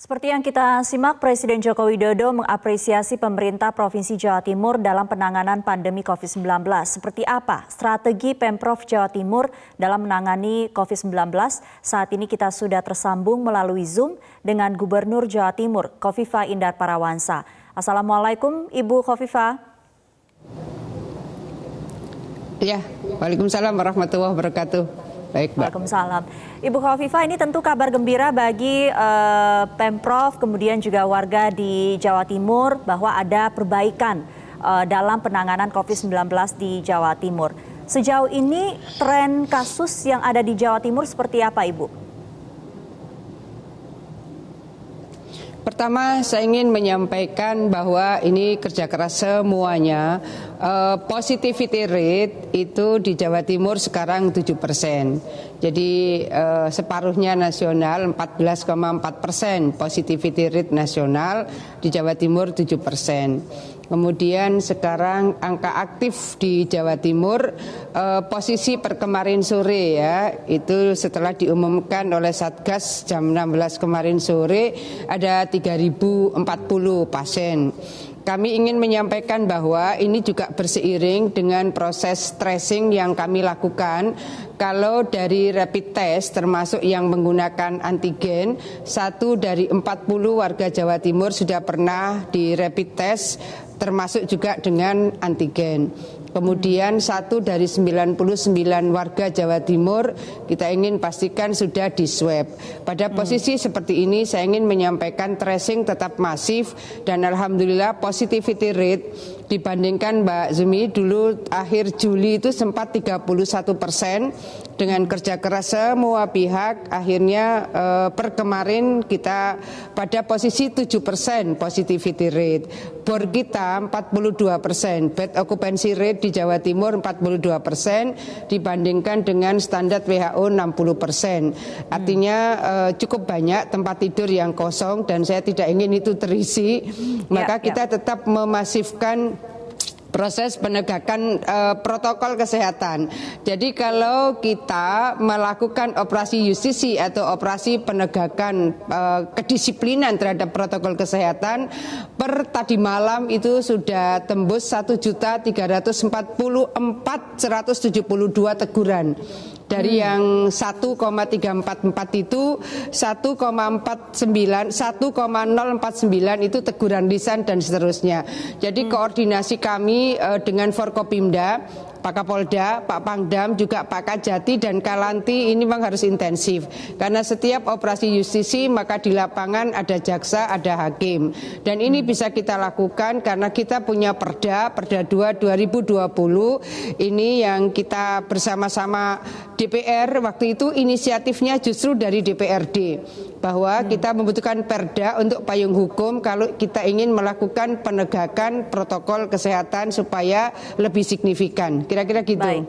Seperti yang kita simak, Presiden Joko Widodo mengapresiasi pemerintah Provinsi Jawa Timur dalam penanganan pandemi COVID-19. Seperti apa strategi Pemprov Jawa Timur dalam menangani COVID-19? Saat ini kita sudah tersambung melalui Zoom dengan Gubernur Jawa Timur, Khofifah Indar Parawansa. Assalamualaikum, Ibu Khofifah. Ya, Waalaikumsalam warahmatullahi wabarakatuh. Baik, Mbak. Waalaikumsalam. Ibu Khofifah, ini tentu kabar gembira bagi Pemprov, kemudian juga warga di Jawa Timur bahwa ada perbaikan dalam penanganan COVID-19 di Jawa Timur. Sejauh ini tren kasus yang ada di Jawa Timur seperti apa, Ibu? Pertama, saya ingin menyampaikan bahwa ini kerja keras semuanya. Positivity rate itu di Jawa Timur sekarang 7%. Jadi separuhnya nasional 14,4% positivity rate nasional, di Jawa Timur 7%. Kemudian sekarang angka aktif di Jawa Timur posisi per kemarin sore ya, itu setelah diumumkan oleh Satgas jam 16 kemarin sore ada 3.040 pasien. Kami ingin menyampaikan bahwa ini juga berseiring dengan proses tracing yang kami lakukan. Kalau dari rapid test termasuk yang menggunakan antigen, 1 dari 40 warga Jawa Timur sudah pernah di rapid test termasuk juga dengan antigen. Kemudian 1 dari 99 warga Jawa Timur kita ingin pastikan sudah di swab. Pada posisi seperti ini saya ingin menyampaikan tracing tetap masif dan alhamdulillah positivity rate dibandingkan Mbak Zumi dulu akhir Juli itu sempat 31%. Dengan kerja keras semua pihak akhirnya per kemarin kita pada posisi 7% positivity rate. BOR kita 42%, bed occupancy rate di Jawa Timur 42% dibandingkan dengan standar WHO 60%. Artinya cukup banyak tempat tidur yang kosong dan saya tidak ingin itu terisi. Maka kita tetap memasifkan proses penegakan protokol kesehatan. Jadi kalau kita melakukan operasi justisi atau operasi penegakan kedisiplinan terhadap protokol kesehatan, per tadi malam itu sudah tembus 1.344.172 teguran. Dari yang 1,344 itu 1,049 itu teguran lisan dan seterusnya. Jadi koordinasi kami dengan Forkopimda, Pak Kapolda, Pak Pangdam, juga Pak Kajati dan Kalanti ini memang harus intensif. Karena setiap operasi justisi maka di lapangan ada jaksa, ada hakim. Dan ini bisa kita lakukan karena kita punya Perda 2 2020 ini yang kita bersama-sama DPR waktu itu inisiatifnya justru dari DPRD. Bahwa kita membutuhkan perda untuk payung hukum kalau kita ingin melakukan penegakan protokol kesehatan supaya lebih signifikan. Kira-kira gitu. Baik,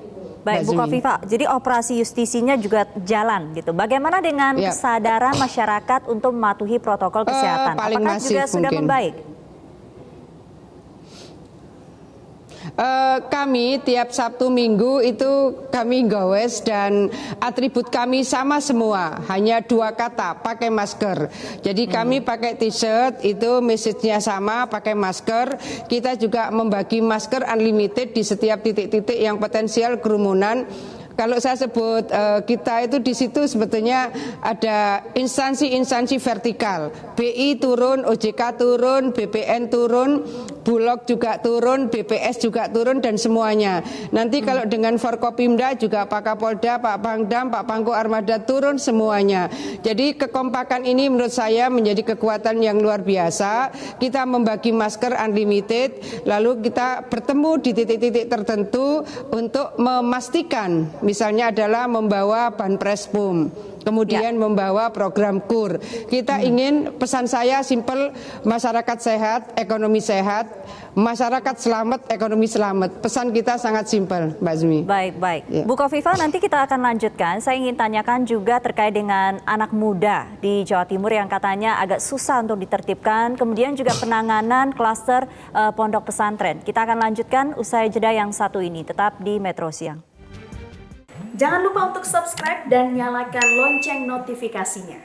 Bu Khofifah. Jadi operasi justisinya juga jalan gitu. Bagaimana dengan kesadaran masyarakat untuk mematuhi protokol kesehatan? Apakah juga sudah membaik? Kami tiap Sabtu Minggu itu kami gowes dan atribut kami sama semua, hanya 2 kata, pakai masker. Jadi kami pakai t-shirt itu message-nya sama, pakai masker. Kita juga membagi masker unlimited di setiap titik-titik yang potensial kerumunan. Kalau saya sebut kita itu di situ sebetulnya ada instansi-instansi vertikal. BI turun, OJK turun, BPN turun, Bulog juga turun, BPS juga turun dan semuanya. Nanti kalau dengan Forkopimda juga Pak Kapolda, Pak Pangdam, Pak Pangko Armada turun semuanya. Jadi kekompakan ini menurut saya menjadi kekuatan yang luar biasa. Kita membagi masker unlimited, lalu kita bertemu di titik-titik tertentu untuk memastikan. Misalnya adalah membawa banpres PUM, kemudian membawa program KUR. Kita ingin, pesan saya simpel, masyarakat sehat, ekonomi sehat, masyarakat selamat, ekonomi selamat. Pesan kita sangat simpel, Mbak Zumi. Baik. Bu Khofifah, nanti kita akan lanjutkan. Saya ingin tanyakan juga terkait dengan anak muda di Jawa Timur yang katanya agak susah untuk ditertibkan, kemudian juga penanganan klaster pondok pesantren. Kita akan lanjutkan usai jeda yang satu ini. Tetap di Metro Siang. Jangan lupa untuk subscribe dan nyalakan lonceng notifikasinya.